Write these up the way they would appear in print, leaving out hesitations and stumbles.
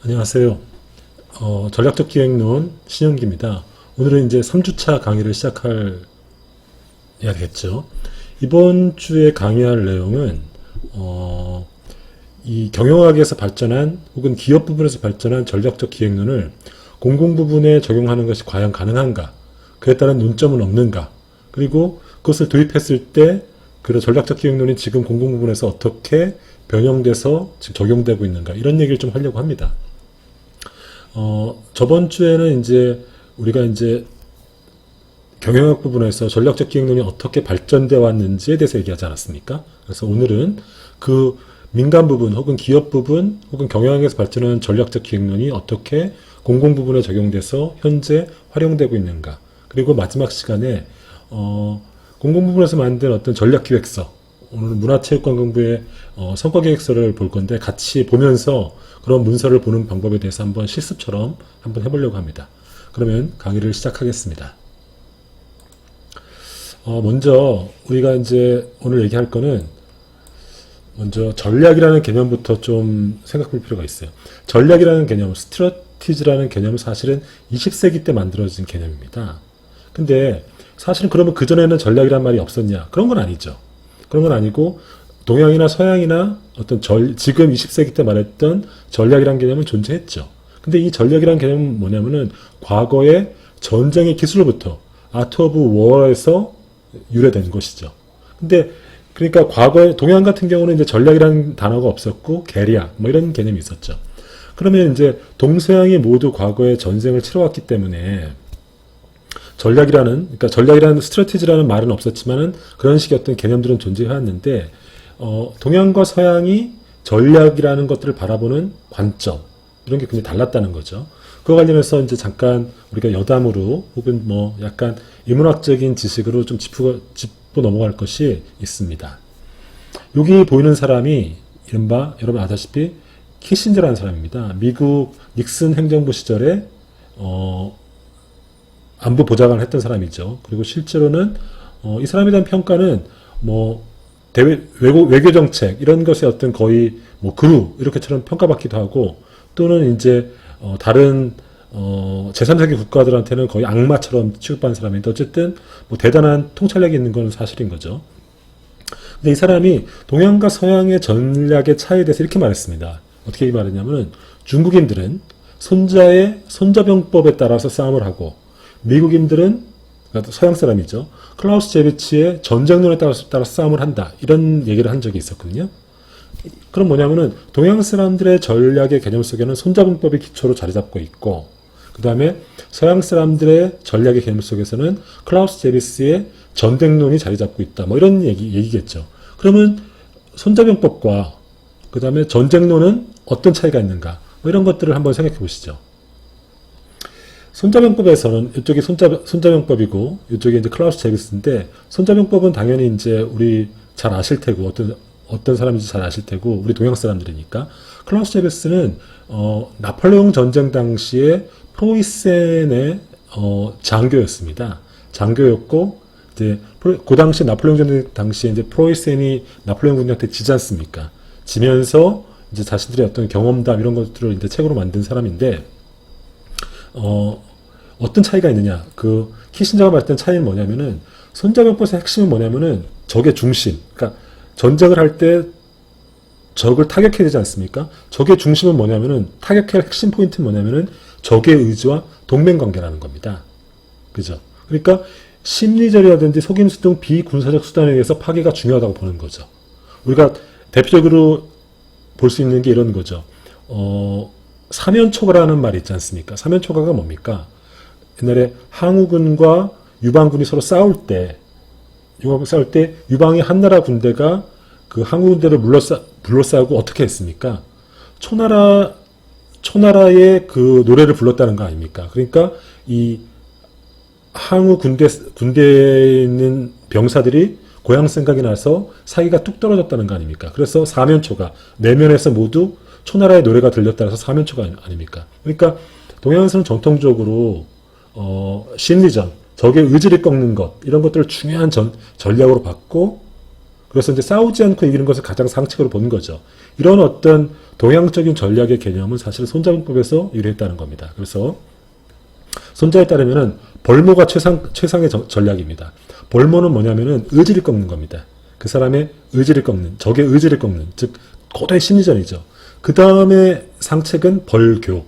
안녕하세요. 전략적 기획론 신영기입니다. 오늘은 이제 3주차 강의를 시작해야겠죠. 이번 주에 강의할 내용은, 이 경영학에서 발전한 혹은 기업 부분에서 발전한 전략적 기획론을 공공 부분에 적용하는 것이 과연 가능한가? 그에 따른 논점은 없는가? 그리고 그것을 도입했을 때 그 전략적 기획론이 지금 공공 부분에서 어떻게 변형돼서 지금 적용되고 있는가? 이런 얘기를 좀 하려고 합니다. 저번 주에는 이제 우리가 이제 경영학 부분에서 전략적 기획론이 어떻게 발전되어 왔는지에 대해서 얘기하지 않았습니까? 그래서 오늘은 그 민간 부분 혹은 기업 부분 혹은 경영학에서 발전하는 전략적 기획론이 어떻게 공공 부분에 적용돼서 현재 활용되고 있는가. 그리고 마지막 시간에 공공 부분에서 만든 어떤 전략 기획서, 오늘은 문화체육관광부의 성과계획서를 볼 건데 같이 보면서 그런 문서를 보는 방법에 대해서 한번 실습처럼 한번 해보려고 합니다. 그러면 강의를 시작하겠습니다. 먼저 우리가 이제 오늘 얘기할 거는 먼저 전략이라는 개념부터 좀 생각해 볼 필요가 있어요. 전략이라는 개념, 스트래티지라는 개념은 사실은 20세기 때 만들어진 개념입니다. 근데 사실은 그러면 그전에는 전략이란 말이 없었냐? 그런 건 아니죠. 그런 건 아니고 동양이나 서양이나 어떤 지금 20세기 때 말했던 전략이라는 개념은 존재했죠. 근데 이 전략이라는 개념은 뭐냐면은 과거의 전쟁의 기술로부터 아트 오브 워에서 유래된 것이죠. 근데 그러니까 과거에 동양 같은 경우는 이제 전략이라는 단어가 없었고 계략 뭐 이런 개념이 있었죠. 그러면 이제 동서양이 모두 과거에 전쟁을 치러왔기 때문에 그러니까 전략이라는 스트래티지라는 말은 없었지만은 그런 식의 어떤 개념들은 존재해왔는데 동양과 서양이 전략이라는 것들을 바라보는 관점 이런 게 굉장히 달랐다는 거죠. 그와 관련해서 이제 잠깐 우리가 여담으로 혹은 뭐 약간 인문학적인 지식으로 좀 짚고 넘어갈 것이 있습니다. 여기 보이는 사람이 이른바 여러분 아다시피 키신저라는 사람입니다. 미국 닉슨 행정부 시절에 안보 보좌관을 했던 사람이죠. 그리고 실제로는 이 사람에 대한 평가는 뭐 외교 정책 이런 것의 어떤 거의 뭐 그루 이렇게처럼 평가받기도 하고 또는 이제 다른 제3세계 국가들한테는 거의 악마처럼 취급받는 사람인데 어쨌든 뭐 대단한 통찰력이 있는 건 사실인 거죠. 근데 이 사람이 동양과 서양의 전략의 차이에 대해서 이렇게 말했습니다. 어떻게 말했냐면은 중국인들은 손자병법에 따라서 싸움을 하고 미국인들은 그러니까 서양 사람이죠. 클라우스 제비치의 전쟁론에 따라서 싸움을 한다. 이런 얘기를 한 적이 있었거든요. 그럼 뭐냐면은 동양 사람들의 전략의 개념 속에는 손자병법이 기초로 자리 잡고 있고 그 다음에 서양 사람들의 전략의 개념 속에서는 클라우스 제비스의 전쟁론이 자리 잡고 있다. 뭐 이런 얘기겠죠. 그러면 손자병법과 그 다음에 전쟁론은 어떤 차이가 있는가? 뭐 이런 것들을 한번 생각해 보시죠. 손자병법에서는 이쪽이 손자병법이고 이쪽이 이제 클라우스 제비스인데 손자병법은 당연히 이제 우리 잘 아실 테고 어떤 사람인지 잘 아실 테고 우리 동양 사람들이니까 클라우스 제비스는 나폴레옹 전쟁 당시에 프로이센의 장교였습니다. 장교였고 이제 그 당시 나폴레옹 전쟁 당시에 이제 프로이센이 나폴레옹 군한테 지지 않습니까? 지면서 이제 자신들의 어떤 경험담 이런 것들을 이제 책으로 만든 사람인데 어떤 차이가 있느냐? 그 키신저가 말했던 차이는 뭐냐면은 손자병법의 핵심은 뭐냐면은 적의 중심. 그러니까 전쟁을 할 때 적을 타격해야 되지 않습니까? 적의 중심은 뭐냐면은 타격할 핵심 포인트는 뭐냐면은 적의 의지와 동맹 관계라는 겁니다. 그죠? 그러니까 심리전이라든지 속임수 등 비군사적 수단에 의해서 파괴가 중요하다고 보는 거죠. 우리가 대표적으로 볼 수 있는 게 이런 거죠. 사면초가라는 말이 있지 않습니까? 사면초가가 뭡니까? 옛날에 항우군과 유방군이 서로 싸울 때 유방의 한나라 군대가 그 항우군대를 불러싸고 어떻게 했습니까? 초나라의 그 노래를 불렀다는 거 아닙니까? 그러니까 이 항우 군대에 있는 병사들이 고향 생각이 나서 사기가 뚝 떨어졌다는 거 아닙니까? 그래서 사면초가 내면에서 모두 초나라의 노래가 들렸다 해서 사면초가 아닙니까? 그러니까 동양에서는 정통적으로 심리전, 적의 의지를 꺾는 것 이런 것들을 중요한 전략으로 봤고 그래서 이제 싸우지 않고 이기는 것을 가장 상책으로 보는 거죠. 이런 어떤 동양적인 전략의 개념은 사실 손자병법에서 유래했다는 겁니다. 그래서 손자에 따르면은 벌모가 최상의 전략입니다. 벌모는 뭐냐면은 의지를 꺾는 겁니다. 그 사람의 의지를 꺾는, 적의 의지를 꺾는, 즉 고도의 심리전이죠. 그 다음에 상책은 벌교,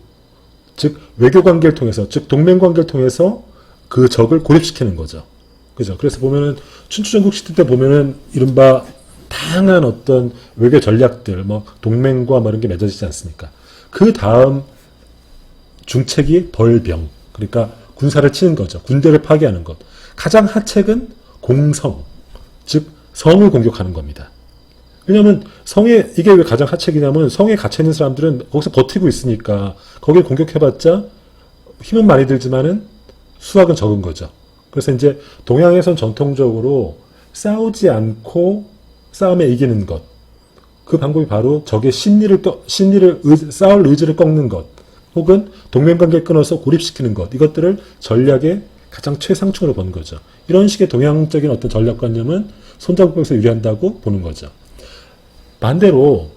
즉 외교 관계를 통해서, 즉 동맹 관계를 통해서 그 적을 고립시키는 거죠. 그죠? 그래서 보면은 춘추전국 시대 때 보면은 이른바 다양한 어떤 외교 전략들, 뭐 동맹과 뭐 이런 게 맺어지지 않습니까? 그 다음 중책이 벌병, 그러니까 군사를 치는 거죠. 군대를 파괴하는 것. 가장 하책은 공성, 즉 성을 공격하는 겁니다. 왜냐하면 성에, 이게 왜 가장 하책이냐면 성에 갇혀있는 사람들은 거기서 버티고 있으니까 거기를 공격해봤자 힘은 많이 들지만은 수확은 적은 거죠. 그래서 이제 동양에선 전통적으로 싸우지 않고 싸움에 이기는 것, 그 방법이 바로 적의 싸울 의지를 꺾는 것, 혹은 동맹관계를 끊어서 고립시키는 것, 이것들을 전략의 가장 최상층으로 보는 거죠. 이런 식의 동양적인 어떤 전략관념은 손자국에서 유리한다고 보는 거죠. 반대로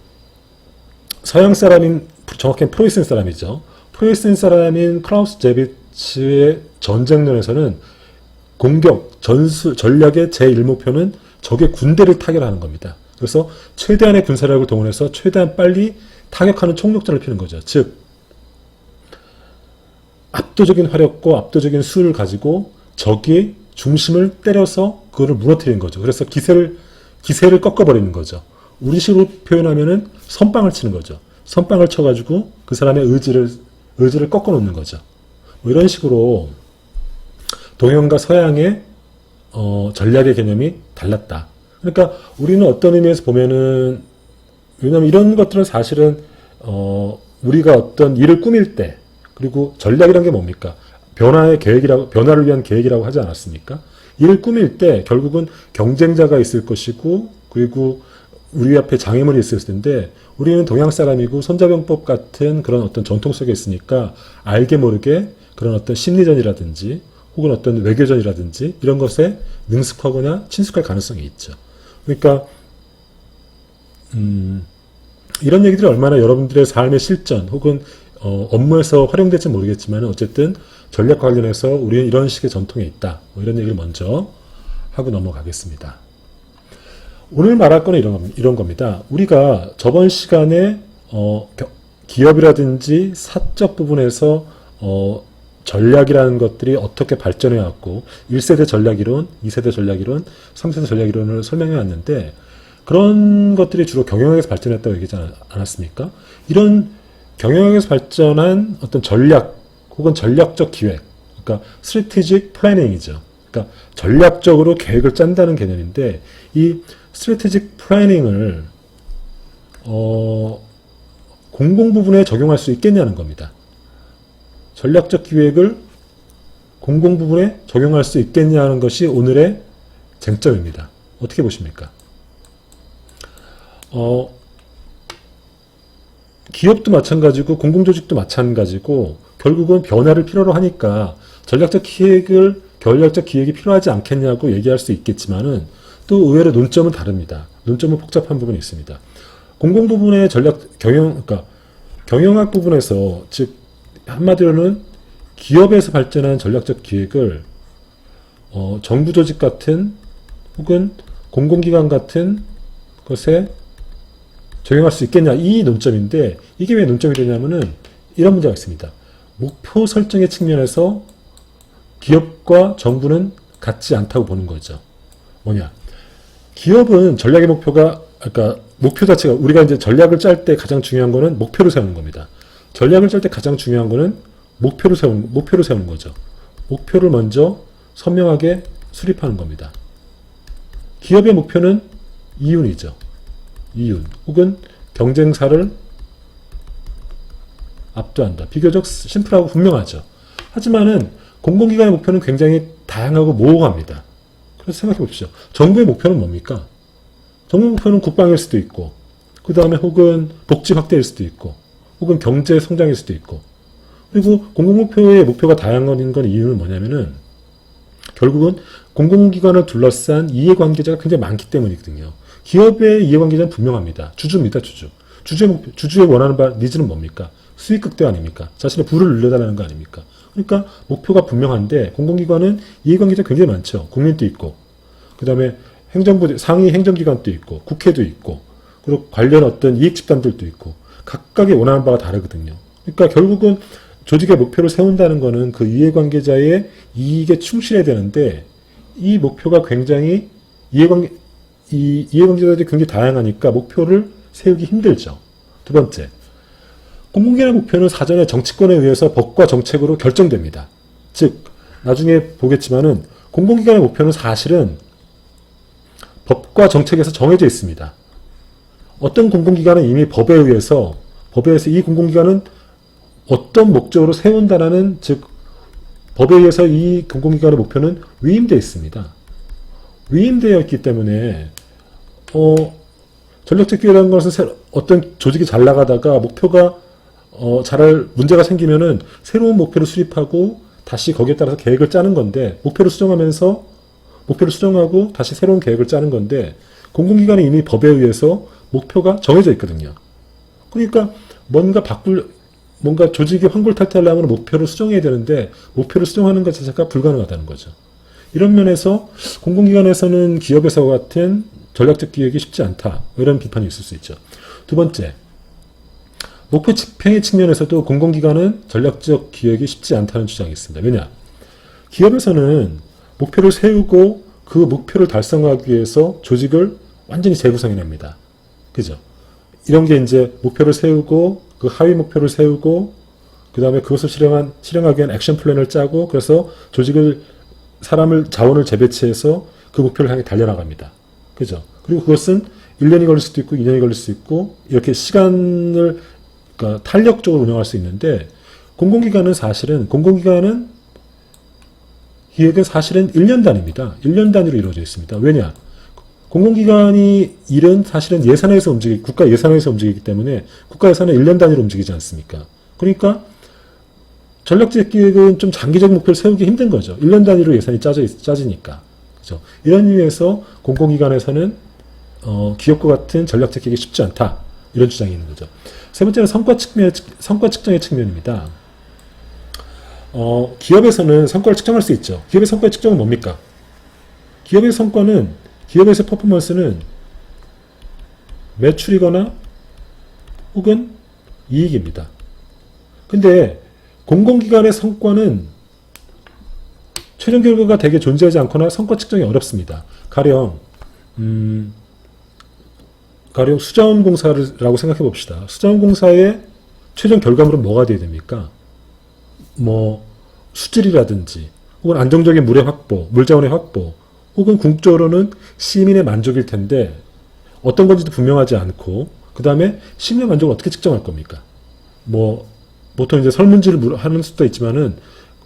서양 사람인, 정확히는 프로이센 사람이죠. 프로이센 사람인 클라우스제비츠의 전쟁론에서는 전략의 제1목표는 적의 군대를 타결하는 겁니다. 그래서 최대한의 군사력을 동원해서 최대한 빨리 타격하는 총력전을 피는 거죠. 즉 압도적인 화력과 압도적인 수를 가지고 적의 중심을 때려서 그거를 무너뜨리는 거죠. 그래서 기세를 꺾어버리는 거죠. 우리식으로 표현하면은 선빵을 치는 거죠. 선빵을 쳐가지고 그 사람의 의지를 꺾어놓는 거죠. 뭐 이런 식으로 동양과 서양의 전략의 개념이 달랐다. 그러니까 우리는 어떤 의미에서 보면은, 왜냐면 이런 것들은 사실은 우리가 어떤 일을 꾸밀 때, 그리고 전략이란 게 뭡니까? 변화를 위한 계획이라고 하지 않았습니까? 일을 꾸밀 때 결국은 경쟁자가 있을 것이고, 그리고 우리 앞에 장애물이 있을 텐데, 우리는 동양 사람이고 손자병법 같은 그런 어떤 전통 속에 있으니까 알게 모르게 그런 어떤 심리전이라든지 혹은 어떤 외교전이라든지 이런 것에 능숙하거나 친숙할 가능성이 있죠. 그러니까 이런 얘기들이 얼마나 여러분들의 삶의 실전 혹은 업무에서 활용될지 모르겠지만 어쨌든 전략 관련해서 우리는 이런 식의 전통이 있다. 뭐 이런 얘기를 먼저 하고 넘어가겠습니다. 오늘 말할 거는 이런 겁니다. 우리가 저번 시간에 기업이라든지 사적 부분에서 전략이라는 것들이 어떻게 발전해 왔고 1세대 전략이론, 2세대 전략이론, 3세대 전략이론을 설명해 왔는데 그런 것들이 주로 경영학에서 발전했다고 얘기하지 않았습니까? 이런 경영학에서 발전한 어떤 전략 혹은 전략적 기획, 그러니까 strategic planning이죠. 그러니까 전략적으로 계획을 짠다는 개념인데 이 strategic planning을 공공 부분에 적용할 수 있겠냐는 겁니다. 전략적 기획을 공공 부분에 적용할 수 있겠냐는 것이 오늘의 쟁점입니다. 어떻게 보십니까? 기업도 마찬가지고 공공조직도 마찬가지고 결국은 변화를 필요로 하니까 전략적 기획이 필요하지 않겠냐고 얘기할 수 있겠지만은 또 의외로 논점은 다릅니다. 논점은 복잡한 부분이 있습니다. 공공 부분의 그러니까 경영학 부분에서 즉 한마디로는 기업에서 발전한 전략적 기획을 정부 조직 같은 혹은 공공기관 같은 것에 적용할 수 있겠냐 이 논점인데 이게 왜 논점이 되냐면은 이런 문제가 있습니다. 목표 설정의 측면에서 기업과 정부는 같지 않다고 보는 거죠. 뭐냐? 기업은 전략의 그러니까 목표 자체가 우리가 이제 전략을 짤 때 가장 중요한 거는 목표를 세우는 겁니다. 전략을 짤 때 가장 중요한 거는 목표를 세우는 거죠. 목표를 먼저 선명하게 수립하는 겁니다. 기업의 목표는 이윤이죠. 이윤 혹은 경쟁사를 압도한다. 비교적 심플하고 분명하죠. 하지만은 공공기관의 목표는 굉장히 다양하고 모호합니다. 그래서 생각해 보십시오. 정부의 목표는 뭡니까? 정부 목표는 국방일 수도 있고 그 다음에 혹은 복지 확대일 수도 있고 혹은 경제 성장일 수도 있고 그리고 공공목표의 목표가 다양한 건 이유는 뭐냐면은 결국은 공공기관을 둘러싼 이해관계자가 굉장히 많기 때문이거든요. 기업의 이해관계자는 분명합니다. 주주입니다, 주주. 주주의 원하는 바, 니즈는 뭡니까? 수익 극대 아닙니까? 자신의 부를 늘려달라는 거 아닙니까? 그러니까 목표가 분명한데 공공기관은 이해관계자 굉장히 많죠. 국민도 있고, 그 다음에 행정부, 상위 행정기관도 있고, 국회도 있고, 그리고 관련 어떤 이익 집단들도 있고, 각각의 원하는 바가 다르거든요. 그러니까 결국은 조직의 목표를 세운다는 거는 그 이해관계자의 이익에 충실해야 되는데, 이 목표가 굉장히 이해관계자들이 굉장히 다양하니까 목표를 세우기 힘들죠. 두 번째, 공공기관의 목표는 사전에 정치권에 의해서 법과 정책으로 결정됩니다. 즉, 나중에 보겠지만은 공공기관의 목표는 사실은 법과 정책에서 정해져 있습니다. 어떤 공공기관은 이미 법에 의해서 이 공공기관은 어떤 목적으로 세운다라는, 즉 법에 의해서 이 공공기관의 목표는 위임되어 있습니다. 위임되어 있기 때문에 전략적 기회라는 것은 어떤 조직이 잘 나가다가 목표가 문제가 생기면은 새로운 목표를 수립하고 다시 거기에 따라서 계획을 짜는 건데, 목표를 수정하고 다시 새로운 계획을 짜는 건데, 공공기관이 이미 법에 의해서 목표가 정해져 있거든요. 그러니까 뭔가 조직이 환골탈태하려면 목표를 수정해야 되는데, 목표를 수정하는 것 자체가 불가능하다는 거죠. 이런 면에서 공공기관에서는 기업에서와 같은 전략적 기획이 쉽지 않다, 이런 비판이 있을 수 있죠. 두 번째, 목표 집행의 측면에서도 공공기관은 전략적 기획이 쉽지 않다는 주장이 있습니다. 왜냐? 기업에서는 목표를 세우고 그 목표를 달성하기 위해서 조직을 완전히 재구성해냅니다. 그죠? 이런 게 이제 목표를 세우고, 그 하위 목표를 세우고, 그 다음에 그것을 실행하기 위한 액션 플랜을 짜고, 그래서 자원을 재배치해서 그 목표를 향해 달려나갑니다. 그죠? 그리고 그것은 1년이 걸릴 수도 있고, 2년이 걸릴 수 있고, 이렇게 시간을, 그러니까 탄력적으로 운영할 수 있는데, 공공기관은 기획은 사실은 1년 단위입니다. 1년 단위로 이루어져 있습니다. 왜냐? 공공기관이 일은 사실은 국가 예산에서 움직이기 때문에 국가 예산은 1년 단위로 움직이지 않습니까? 그러니까 전략적 기획은 좀 장기적 목표를 세우기 힘든 거죠. 1년 단위로 예산이 짜지니까. 그죠? 이런 이유에서 공공기관에서는 기업과 같은 전략적 기획이 쉽지 않다, 이런 주장이 있는 거죠. 세 번째는 성과 측정의 측면입니다. 기업에서는 성과를 측정할 수 있죠. 기업의 성과의 측정은 뭡니까? 기업에서의 퍼포먼스는 매출이거나 혹은 이익입니다. 근데 공공기관의 성과는 최종 결과가 대개 존재하지 않거나 성과 측정이 어렵습니다. 가령 수자원공사라고 생각해 봅시다. 수자원공사의 최종 결과물은 뭐가 돼야 됩니까? 수질이라든지, 혹은 안정적인 물자원의 확보, 혹은 궁극적으로는 시민의 만족일 텐데, 어떤 건지도 분명하지 않고, 그 다음에 시민의 만족을 어떻게 측정할 겁니까? 보통 이제 설문지를 하는 수도 있지만은,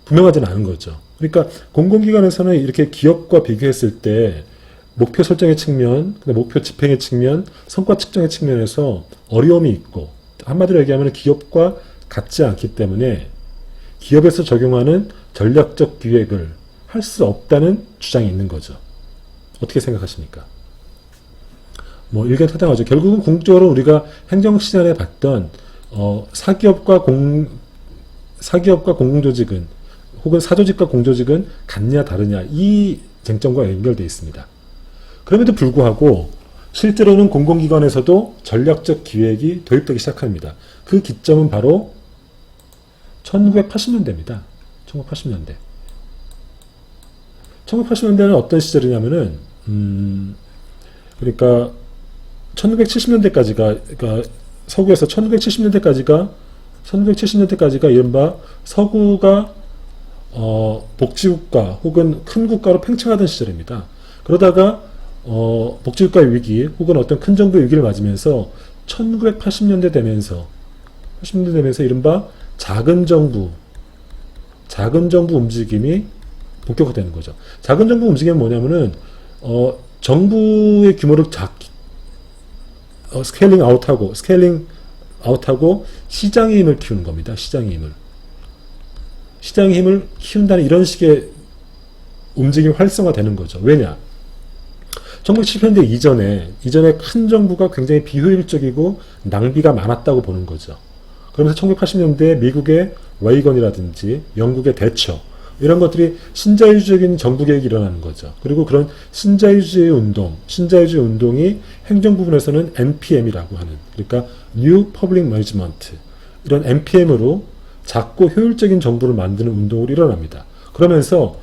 분명하지는 않은 거죠. 그러니까, 공공기관에서는 이렇게 기업과 비교했을 때, 목표 설정의 측면, 목표 집행의 측면, 성과 측정의 측면에서 어려움이 있고, 한마디로 얘기하면 기업과 같지 않기 때문에 기업에서 적용하는 전략적 기획을 할 수 없다는 주장이 있는 거죠. 어떻게 생각하십니까? 일견타당하죠. 결국은 궁극적으로 우리가 행정시장에 봤던 사기업과 공공조직은, 혹은 사조직과 공조직은 같냐 다르냐, 이 쟁점과 연결되어 있습니다. 그럼에도 불구하고 실제로는 공공기관에서도 전략적 기획이 도입되기 시작합니다. 그 기점은 바로 1980년대입니다. 1980년대. 1980년대는 어떤 시절이냐면은, 그러니까 1970년대까지가, 그러니까 서구에서 1970년대까지가 이른바 서구가 복지국가 혹은 큰 국가로 팽창하던 시절입니다. 그러다가 복지국가의 위기 혹은 어떤 큰 정부의 위기를 맞으면서 1980년대 되면서 이른바 작은 정부 움직임이 본격화되는 거죠. 작은 정부 움직임은 뭐냐면은 정부의 규모를 스케일링 아웃하고 시장의 힘을 키우는 겁니다. 시장의 힘을 키운다는 이런 식의 움직임이 활성화되는 거죠. 왜냐? 1970년대 이전에 큰 정부가 굉장히 비효율적이고 낭비가 많았다고 보는 거죠. 그러면서 1980년대 미국의 레이건이라든지 영국의 대처 이런 것들이 신자유주의적인 정부 개혁이 일어나는 거죠. 그리고 그런 신자유주의 운동이 행정 부분에서는 NPM이라고 하는, 그러니까 New Public Management, 이런 NPM으로 작고 효율적인 정부를 만드는 운동으로 일어납니다. 그러면서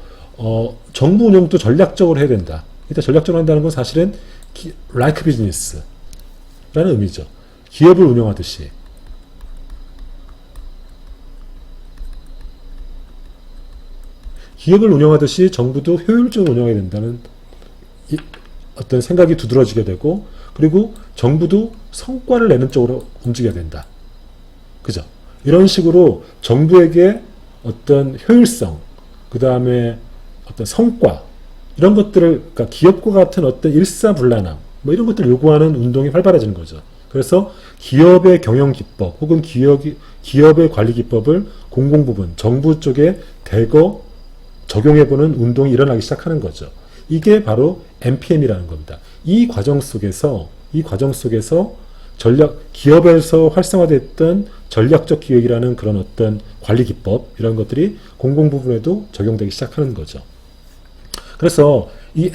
정부 운영도 전략적으로 해야 된다. 일단 전략적으로 한다는 건 사실은 like business라는 의미죠. 기업을 운영하듯이. 기업을 운영하듯이 정부도 효율적으로 운영해야 된다는 어떤 생각이 두드러지게 되고, 그리고 정부도 성과를 내는 쪽으로 움직여야 된다. 그죠? 이런 식으로 정부에게 어떤 효율성, 그 다음에 어떤 성과, 이런 것들을, 그러니까 기업과 같은 어떤 일사불란함, 뭐 이런 것들을 요구하는 운동이 활발해지는 거죠. 그래서 기업의 경영 기법, 혹은 기업의 관리 기법을 공공부문, 정부 쪽에 대거 적용해보는 운동이 일어나기 시작하는 거죠. 이게 바로 NPM이라는 겁니다. 이 과정 속에서 기업에서 활성화됐던 전략적 기획이라는 그런 어떤 관리 기법, 이런 것들이 공공부문에도 적용되기 시작하는 거죠. 그래서 이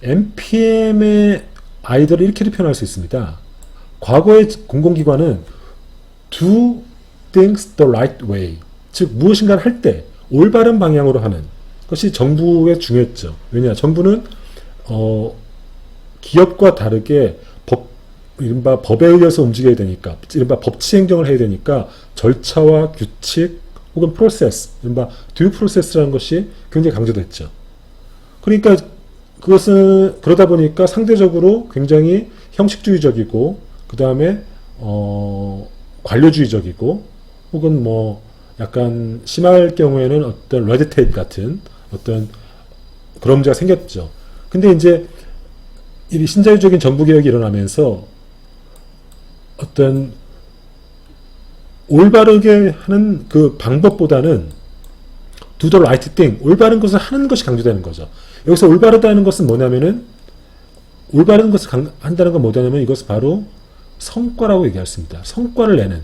NPM의 아이들을 이렇게 표현할 수 있습니다. 과거의 공공기관은 do things the right way, 즉 무엇인가를 할 때 올바른 방향으로 하는 것이 정부에 중요했죠. 왜냐? 정부는 기업과 다르게 이른바 법에 의해서 움직여야 되니까, 이른바 법치 행정을 해야 되니까 절차와 규칙 혹은 프로세스, 이른바 듀 프로세스라는 것이 굉장히 강조됐죠. 그러니까 그것은 그러다 보니까 상대적으로 굉장히 형식주의적이고, 그 다음에 관료주의적이고, 혹은 뭐 약간 심할 경우에는 어떤 레드테이프 같은 어떤 그런 문제가 생겼죠. 근데 이제 이 신자유적인 정부 개혁이 일어나면서 어떤 올바르게 하는 그 방법보다는 do the right thing, 올바른 것을 하는 것이 강조되는 거죠. 여기서 올바르다는 것은 뭐냐면은, 올바른 것을 한다는 건 뭐냐면 이것은 바로 성과라고 얘기했습니다. 성과를 내는.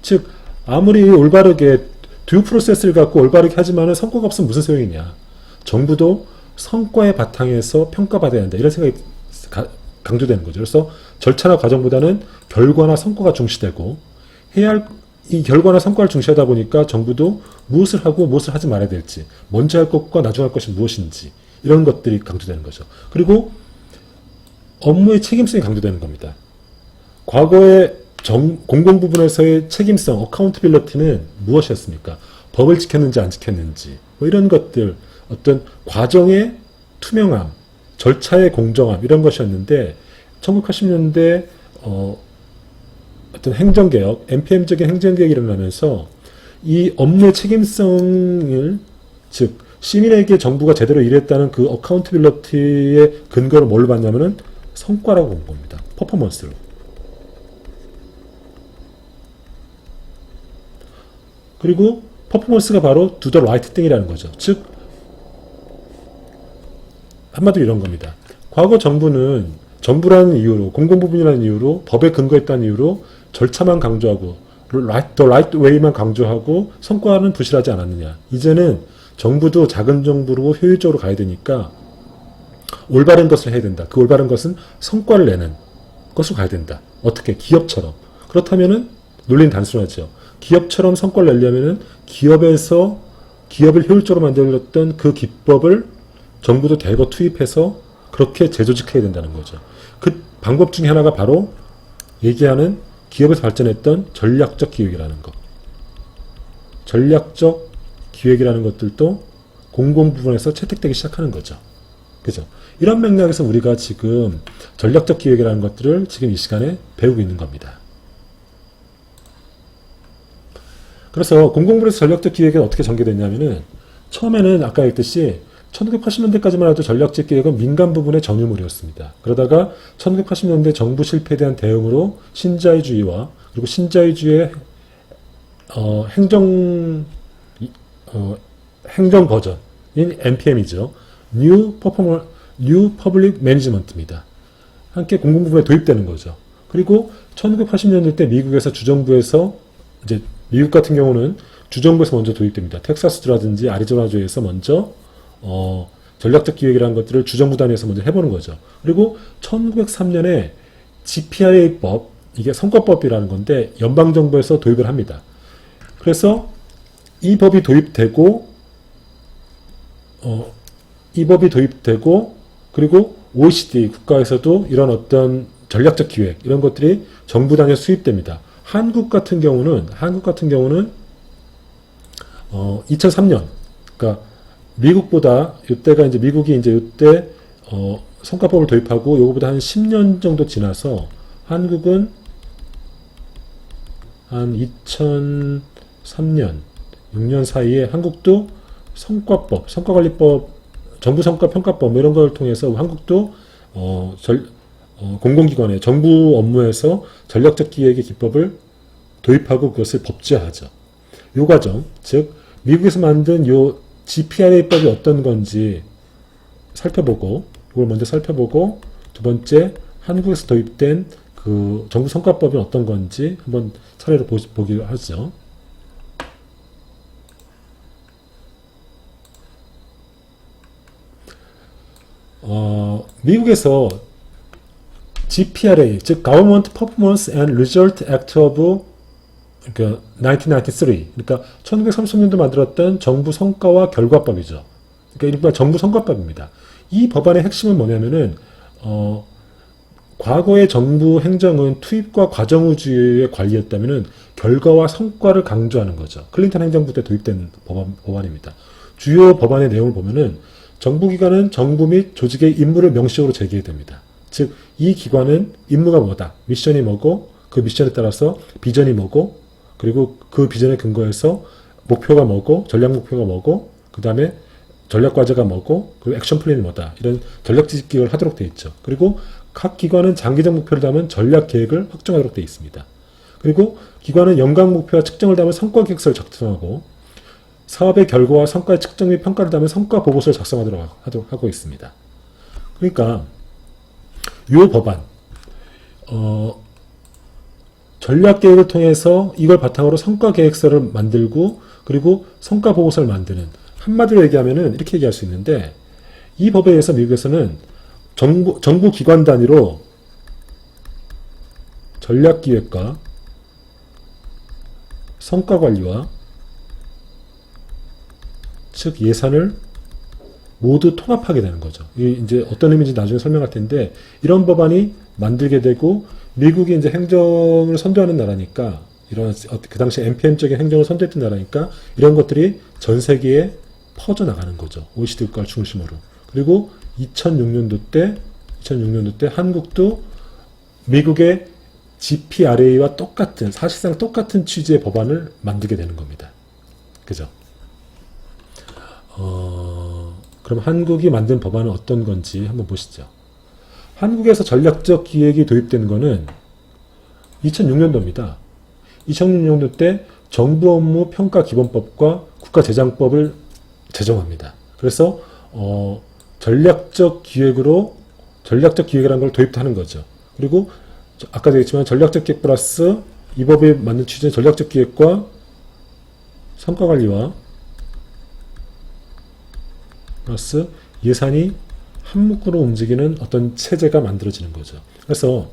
즉 아무리 올바르게 듀 프로세스를 갖고 올바르게 하지만은 성과가 없으면 무슨 소용이냐. 정부도 성과의 바탕에서 평가받아야 한다. 이런 생각이 강조되는 거죠. 그래서 절차나 과정보다는 결과나 성과가 중시되고, 이 결과나 성과를 중시하다 보니까 정부도 무엇을 하고 무엇을 하지 말아야 될지, 먼저 할 것과 나중에 할 것이 무엇인지, 이런 것들이 강조되는 거죠. 그리고 업무의 책임성이 강조되는 겁니다. 과거의 공공 부분에서의 책임성, 어카운트빌리티는 무엇이었습니까? 법을 지켰는지 안 지켰는지, 뭐 이런 것들, 어떤 과정의 투명함, 절차의 공정함, 이런 것이었는데 1980년대 어떤 행정개혁, NPM적인 행정개혁이 일어나면서 이 업무의 책임성을, 즉 시민에게 정부가 제대로 일했다는 그 어카운트빌리티의 근거를 뭘로 봤냐면은 성과라고 본 겁니다. 퍼포먼스로. 그리고 퍼포먼스가 바로 do the right thing이라는 거죠. 즉 한마디로 이런 겁니다. 과거 정부라는 이유로, 공공부문이라는 이유로, 법에 근거했다는 이유로 절차만 강조하고 the right way만 강조하고 성과는 부실하지 않았느냐. 이제는 정부도 작은 정부로 효율적으로 가야 되니까 올바른 것을 해야 된다. 그 올바른 것은 성과를 내는 것으로 가야 된다. 어떻게? 기업처럼. 그렇다면은 논리는 단순하죠. 기업처럼 성과를 내려면은 기업을 효율적으로 만들었던 그 기법을 정부도 대거 투입해서 그렇게 재조직해야 된다는 거죠. 그 방법 중에 하나가 바로 얘기하는 기업에서 발전했던 전략적 기획이라는 것. 전략적 기획이라는 것들도 공공 부분에서 채택되기 시작하는 거죠. 그죠? 이런 맥락에서 우리가 지금 전략적 기획이라는 것들을 지금 이 시간에 배우고 있는 겁니다. 그래서 공공부에서 전략적 기획이 어떻게 전개됐냐면은, 처음에는 아까 얘기했듯이 1980년대까지만 해도 전략적 기획은 민간 부분의 전유물이었습니다. 그러다가 1980년대 정부 실패에 대한 대응으로 신자유주의와, 그리고 신자유주의의 행정 버전인 NPM이죠. New New Public Management입니다. 함께 공공부문에 도입되는 거죠. 그리고 1980년대 때 미국에서 주정부에서 이제 미국 같은 경우는 주정부에서 먼저 도입됩니다. 텍사스주라든지 아리조나주에서 먼저 전략적 기획이라는 것들을 주정부 단위에서 먼저 해보는 거죠. 그리고 1903년에 GPRA법, 이게 선거법이라는 건데 연방정부에서 도입을 합니다. 그래서 이 법이 도입되고 그리고 OECD 국가에서도 이런 어떤 전략적 기획 이런 것들이 정부 단위에 수립됩니다. 한국 같은 경우는 2003년, 그러니까 미국보다 이때가 이제 미국이 이제 이때 성과법을 도입하고 요거보다 한 10년 정도 지나서 한국은 한 2003년, 6년 사이에 한국도 성과법, 성과관리법, 정부 성과평가법 이런 걸 통해서 한국도 공공기관의 정부 업무에서 전략적 기획의 기법을 도입하고 그것을 법제화하죠. 요 과정, 즉 미국에서 만든 요 GPRA법이 어떤 건지 살펴보고 이걸 먼저 살펴보고 두 번째 한국에서 도입된 그 정부 성과법이 어떤 건지 한번 차례로 보기로 하죠. 미국에서 GPRA, 즉 Government Performance and Result Act of 1993, 그러니까 1930년도 만들었던 정부 성과와 결과법이죠. 그러니까 이른바 정부 성과법입니다. 이 법안의 핵심은 뭐냐면은 과거의 정부 행정은 투입과 과정우주의 관리였다면은 결과와 성과를 강조하는 거죠. 클린턴 행정부 때 도입된 법안입니다. 주요 법안의 내용을 보면은 정부기관은 정부 및 조직의 임무를 명시적으로 제기해야 됩니다. 즉, 이 기관은 임무가 뭐다, 미션이 뭐고, 그 미션에 따라서 비전이 뭐고, 그리고 그 비전에 근거해서 목표가 뭐고, 전략 목표가 뭐고, 그 다음에 전략 과제가 뭐고, 그리고 액션 플랜이 뭐다, 이런 전략지식 기획을 하도록 되어 있죠. 그리고 각 기관은 장기적 목표를 담은 전략 계획을 확정하도록 되어 있습니다. 그리고 기관은 연간 목표와 측정을 담은 성과 계획서를 작성하고, 사업의 결과와 성과의 측정 및 평가를 담은 성과 보고서를 작성하도록 하고 있습니다. 그러니까 이 법안 전략 계획을 통해서 이걸 바탕으로 성과 계획서를 만들고 그리고 성과 보고서를 만드는, 한마디로 얘기하면은 이렇게 얘기할 수 있는데, 이 법에 의해서 미국에서는 정부 기관 단위로 전략 기획과 성과 관리와 즉 예산을 모두 통합하게 되는 거죠. 이게 이제 어떤 의미인지 나중에 설명할 텐데, 이런 법안이 만들게 되고, 미국이 이제 행정을 선도하는 나라니까, 이런 그 당시 NPM적인 행정을 선도했던 나라니까 이런 것들이 전 세계에 퍼져 나가는 거죠. OECD 국가를 중심으로. 그리고 2006년도 때 한국도 미국의 GPRA와 똑같은, 사실상 똑같은 취지의 법안을 만들게 되는 겁니다. 그죠? 그럼 한국이 만든 법안은 어떤 건지 한번 보시죠. 한국에서 전략적 기획이 도입된 거는 2006년도입니다. 2006년도 때 정부 업무 평가 기본법과 국가재정법을 제정합니다. 그래서 전략적 기획이라는 걸 도입하는 거죠. 그리고 아까도 얘기했지만 전략적 기획 플러스 이 법에 맞는 취지의 전략적 기획과 성과관리와 플러스 예산이 한 묶으로 움직이는 어떤 체제가 만들어지는 거죠. 그래서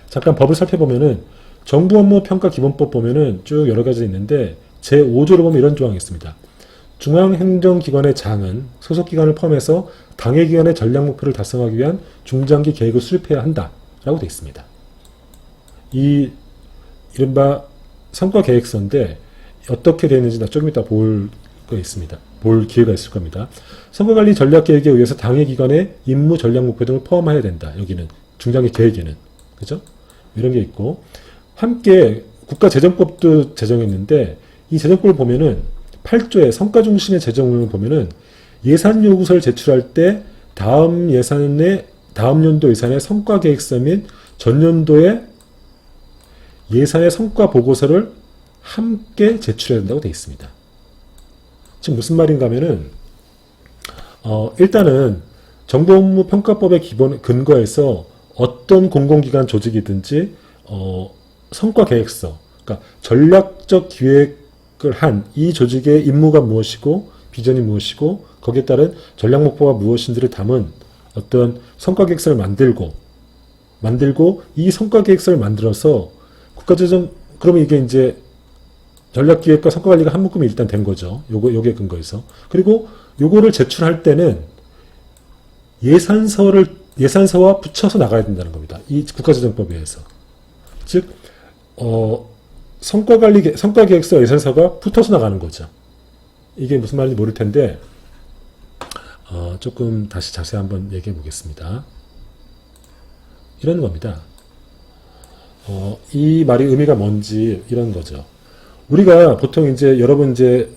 잠깐 법을 살펴보면은 정부 업무 평가 기본법 보면은 쭉 여러 가지 있는데 제5조를 보면 이런 조항이 있습니다. 중앙행정기관의 장은 소속기관을 포함해서 당해기관의 전략 목표를 달성하기 위한 중장기 계획을 수립해야 한다라고 되어 있습니다. 이 이른바 성과계획서인데 어떻게 되어 있는지 나 조금 이따 볼 기회가 있을 겁니다. 성과관리 전략계획에 의해서 당해기관의 임무 전략 목표 등을 포함해야 된다. 여기는 중장기 계획에는. 그죠? 이런 게 있고, 함께 국가재정법도 제정했는데 이 재정법을 보면은 8조의 성과 중심의 재정 운영을 보면은 예산 요구서를 제출할 때 다음 연도 예산의 성과 계획서 및 전년도의 예산의 성과 보고서를 함께 제출해야 된다고 되어 있습니다. 지금 무슨 말인가 하면은 일단은 정보업무평가법의 기본 근거에서 어떤 공공기관 조직이든지 성과계획서, 그러니까 전략적 기획을 한 이 조직의 임무가 무엇이고 비전이 무엇이고 거기에 따른 전략 목표가 무엇인지를 담은 어떤 성과계획서를 만들고 이 성과계획서를 만들어서 국가재정, 그러면 이게 이제 전략기획과 성과관리가 한 묶음이 일단 된 거죠. 요게 근거에서. 그리고 요거를 제출할 때는 예산서와 붙여서 나가야 된다는 겁니다. 이 국가재정법에 의해서. 즉, 성과계획서 예산서가 붙어서 나가는 거죠. 이게 무슨 말인지 모를 텐데, 조금 다시 자세히 한번 얘기해 보겠습니다. 이런 겁니다. 이 말이 의미가 뭔지 이런 거죠. 우리가 보통 이제 여러분 이제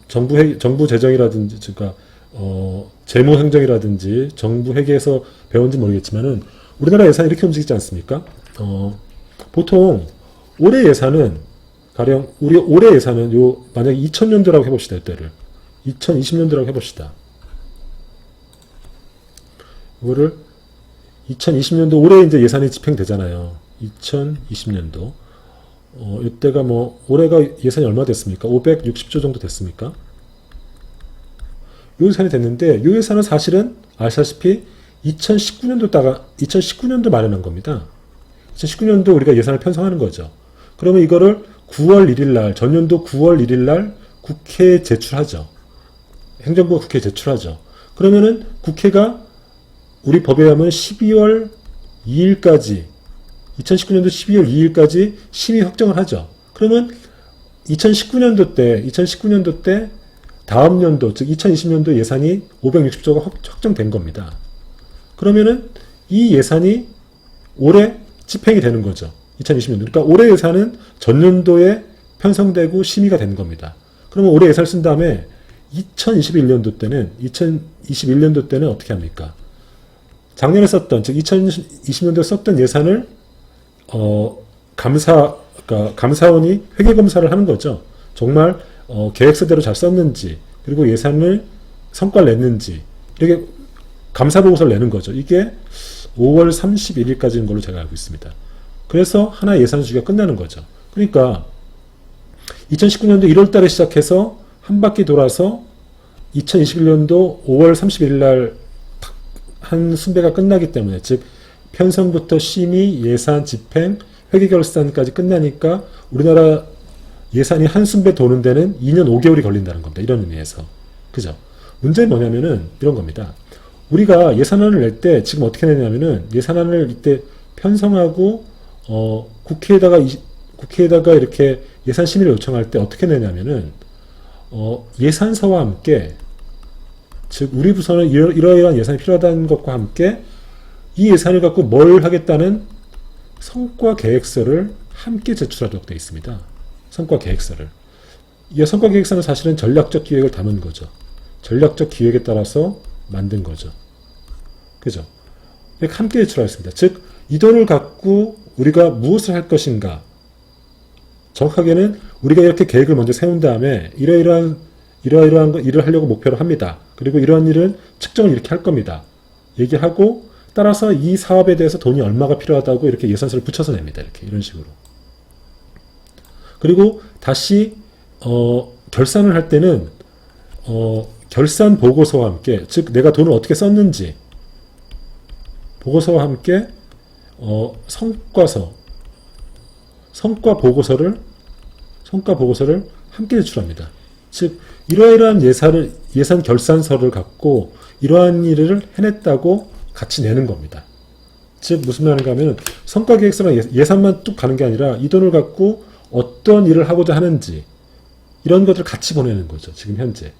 정부 재정이라든지 그러니까 재무 행정이라든지 정부 회계에서 배운지 모르겠지만은 우리나라 예산이 이렇게 움직이지 않습니까? 보통 올해 예산은 가령 우리 올해 예산은 만약에 2000년도라고 해봅시다. 이때를 2020년도라고 해봅시다. 이거를 2020년도 올해 이제 예산이 집행되잖아요. 2020년도. 이때가 올해가 예산이 얼마 됐습니까? 560조 정도 됐습니까? 요 예산이 됐는데, 요 예산은 사실은 아시다시피 2019년도 마련한 겁니다. 2019년도 우리가 예산을 편성하는 거죠. 그러면 이거를 9월 1일 날, 전년도 9월 1일 날 국회에 제출하죠. 행정부가 국회에 제출하죠. 그러면은 국회가 우리 법에 의하면 12월 2일까지 2019년도 12월 2일까지 심의 확정을 하죠. 그러면 2019년도 때 다음 연도 즉 2020년도 예산이 560조가 확정된 겁니다. 그러면은 이 예산이 올해 집행이 되는 거죠. 2020년도. 그러니까 올해 예산은 전년도에 편성되고 심의가 되는 겁니다. 그러면 올해 예산을 쓴 다음에 2021년도 때는 어떻게 합니까? 작년에 썼던, 즉 2020년도에 썼던 예산을 그러니까 감사원이 회계검사를 하는 거죠. 정말 계획서대로 잘 썼는지, 그리고 예산을 성과를 냈는지, 이렇게 감사보고서를 내는 거죠. 이게 5월 31일까지인 걸로 제가 알고 있습니다. 그래서 하나의 예산 주기가 끝나는 거죠. 그러니까 2019년도 1월 달에 시작해서 한 바퀴 돌아서 2021년도 5월 31일 날 한 순배가 끝나기 때문에, 즉 편성부터 심의, 예산, 집행, 회계결산까지 끝나니까 우리나라 예산이 한 순배 도는 데는 2년 5개월이 걸린다는 겁니다. 이런 의미에서. 그죠? 문제는 뭐냐면은 이런 겁니다. 우리가 예산안을 낼 때 지금 어떻게 내냐면은 예산안을 이때 편성하고 국회에다가 이렇게 예산 심의를 요청할 때 어떻게 내냐면은 예산서와 함께, 즉 우리 부서는 이러이러한 예산이 필요하다는 것과 함께 이 예산을 갖고 뭘 하겠다는 성과 계획서를 함께 제출하도록 되어 있습니다. 성과 계획서를. 이 성과 계획서는 사실은 전략적 기획을 담은 거죠. 전략적 기획에 따라서 만든 거죠. 그죠? 이렇게 함께 제출하였습니다. 즉 이 돈을 갖고 우리가 무엇을 할 것인가. 정확하게는 우리가 이렇게 계획을 먼저 세운 다음에 이러이러한 일을 하려고 목표로 합니다. 그리고 이러한 일은 측정을 이렇게 할 겁니다. 얘기하고 따라서 이 사업에 대해서 돈이 얼마가 필요하다고 이렇게 예산서를 붙여서 냅니다. 이런 식으로. 그리고 다시 결산을 할 때는 결산 보고서와 함께, 즉 내가 돈을 어떻게 썼는지 보고서와 함께 성과 보고서를 함께 제출합니다. 즉 이러이러한 예산 결산서를 갖고 이러한 일을 해냈다고 같이 내는 겁니다. 즉 무슨 말인가 하면 성과계획서랑 예산만 뚝 가는 게 아니라 이 돈을 갖고 어떤 일을 하고자 하는지 이런 것들을 같이 보내는 거죠. 지금 현재.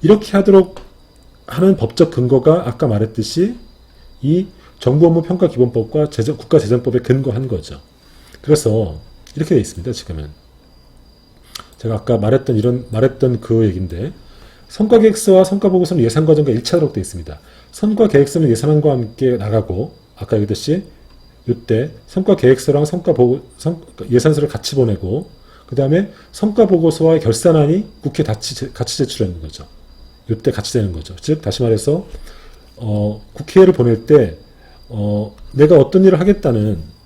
이렇게 하도록 하는 법적 근거가 아까 말했듯이 이 정부업무평가기본법과 국가재정법에 근거한 거죠. 그래서 이렇게 되어 있습니다. 지금은. 제가 아까 말했던 그 얘기인데, 성과계획서와 성과보고서는 예산과정과 일치하도록 되어 있습니다. 성과계획서는 예산안과 함께 나가고, 아까 얘기했듯이 이때 성과계획서랑 예산서를 같이 보내고, 그 다음에 성과보고서와 결산안이 국회에 같이 제출하는 거죠. 이때 같이 되는 거죠. 즉 다시 말해서 국회를 보낼 때 내가 어떤 일을 하겠다는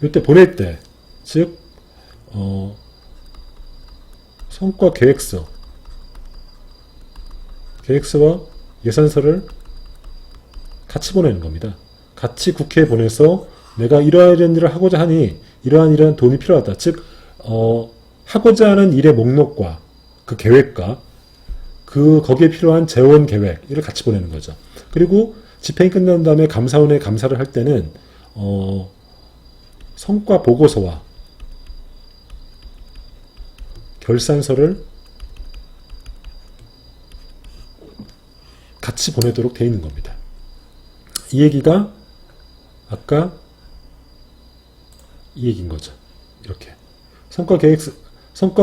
이때 보낼 때, 즉 성과 계획서와 예산서를 같이 보내는 겁니다. 같이 국회에 보내서 내가 이러한 일을 하고자 하니 이러한 돈이 필요하다. 즉 하고자 하는 일의 목록과 그 계획과 거기에 필요한 재원 계획 이를 같이 보내는 거죠. 그리고 집행이 끝난 다음에 감사원에 감사를 할 때는 성과 보고서와 결산서를 같이 보내도록 되어 있는 겁니다. 이 얘기가 아까 이 얘기인 거죠. 이렇게 성과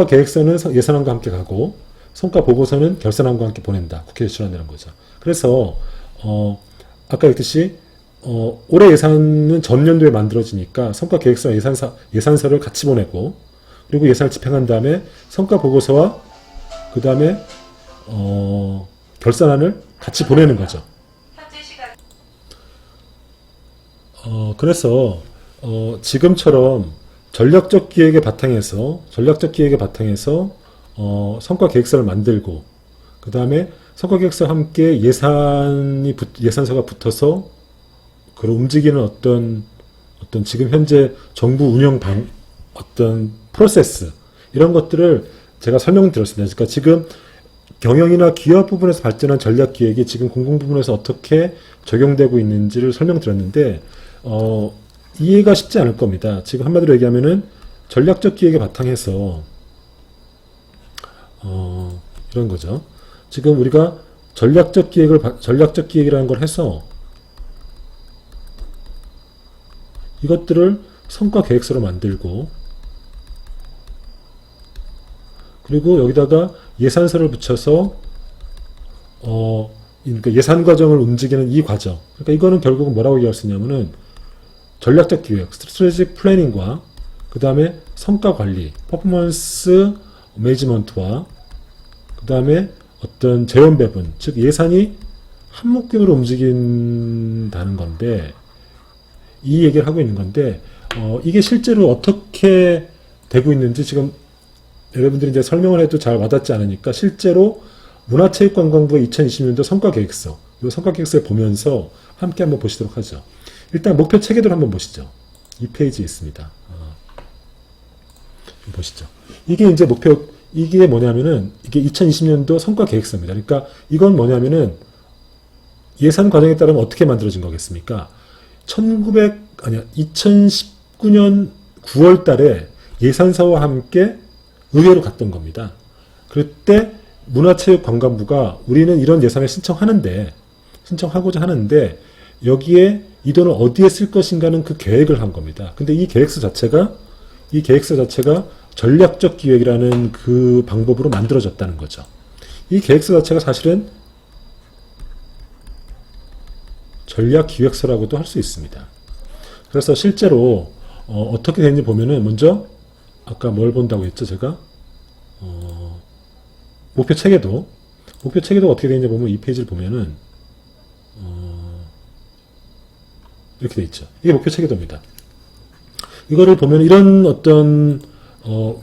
계획서는 예산안과 함께 가고 성과 보고서는 결산안과 함께 보낸다. 국회에 제출한다는 거죠. 그래서 아까 했듯이 올해 예산은 전년도에 만들어지니까 성과 계획서와 예산서를 같이 보내고 그리고 예산을 집행한 다음에 성과 보고서와 그 다음에 결산안을 같이 보내는 거죠. 그래서 지금처럼 전략적 기획의 바탕에서 성과 계획서를 만들고 그 다음에 성과 계획서와 함께 예산서가 붙어서 그걸 움직이는 어떤 지금 현재 정부 운영 어떤 프로세스 이런 것들을 제가 설명드렸습니다. 그러니까 지금 경영이나 기업 부분에서 발전한 전략 기획이 지금 공공 부분에서 어떻게 적용되고 있는지를 설명드렸는데 이해가 쉽지 않을 겁니다. 지금 한마디로 얘기하면은 전략적 기획의 바탕에서 이런 거죠. 지금 우리가 전략적 기획이라는 걸 해서 이것들을 성과 계획서로 만들고 그리고 여기다가 예산서를 붙여서 그러니까 예산 과정을 움직이는 이 과정. 그러니까 이거는 결국은 뭐라고 얘기할 수 있냐면은 전략적 기획, 스트래티직 플래닝과 그 다음에 성과 관리, 퍼포먼스 매니지먼트와 그 다음에 어떤 재원 배분, 즉 예산이 한 묶임으로 움직인다는 건데 이 얘기를 하고 있는 건데 이게 실제로 어떻게 되고 있는지 지금 여러분들이 이제 설명을 해도 잘 와닿지 않으니까 실제로 문화체육관광부의 2020년도 성과계획서, 이 성과계획서를 보면서 함께 한번 보시도록 하죠. 일단 목표 체계도를 한번 보시죠. 이 페이지에 있습니다. 보시죠. 이게 뭐냐면은 이게 2020년도 성과계획서입니다. 그러니까 이건 뭐냐면은 예산 과정에 따르면 어떻게 만들어진 거겠습니까? 2019년 9월 달에 예산서와 함께 의회로 갔던 겁니다. 그때 문화체육관광부가 우리는 이런 예산을 신청하고자 하는데 여기에 이 돈을 어디에 쓸 것인가는 그 계획을 한 겁니다. 근데 이 계획서 자체가 전략적 기획이라는 그 방법으로 만들어졌다는 거죠. 이 계획서 자체가 사실은 전략 기획서라고도 할 수 있습니다. 그래서 실제로 어떻게 되는지 보면은 먼저 아까 뭘 본다고 했죠, 제가? 목표 체계도가 어떻게 되는지 보면 이 페이지를 보면은 이렇게 돼 있죠. 이게 목표 체계도입니다. 이거를 보면 이런 어떤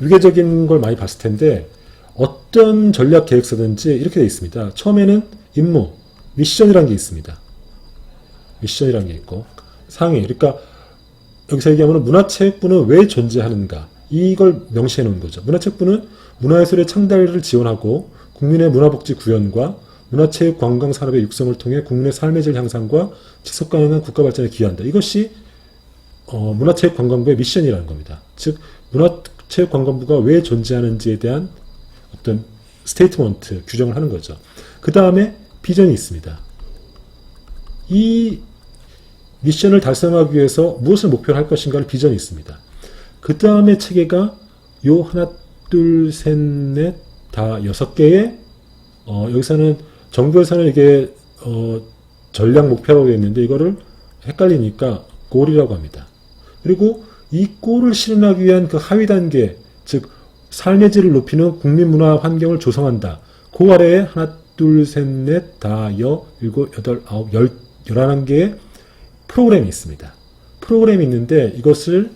위계적인 걸 많이 봤을 텐데 어떤 전략 계획서든지 이렇게 돼 있습니다. 처음에는 임무, 미션이라는 게 있습니다. 미션이라는 게 있고 상위, 그러니까 여기서 얘기하면 문화체육부는 왜 존재하는가 이걸 명시해 놓은 거죠. 문화체육부는 문화예술의 창달을 지원하고 국민의 문화복지 구현과 문화체육 관광 산업의 육성을 통해 국민의 삶의 질 향상과 지속 가능한 국가 발전에 기여한다. 이것이 문화체육관광부의 미션이라는 겁니다. 즉 문화체육관광부가 왜 존재하는지에 대한 어떤 스테이트먼트 규정을 하는 거죠. 그 다음에 비전이 있습니다. 이 미션을 달성하기 위해서 무엇을 목표로 할 것인가를 비전이 있습니다. 그 다음에 체계가 요 하나 둘 셋 넷 다 6개의 여기서는 정부에서는 이게 전략 목표라고 되어 있는데 이거를 헷갈리니까 골이라고 합니다. 그리고 이 골을 실현하기 위한 그 하위 단계, 즉 삶의 질을 높이는 국민 문화 환경을 조성한다. 그 아래에 하나, 둘, 셋, 넷, 다, 일곱, 여덟, 아홉, 11개의 프로그램이 있습니다. 프로그램이 있는데 이것을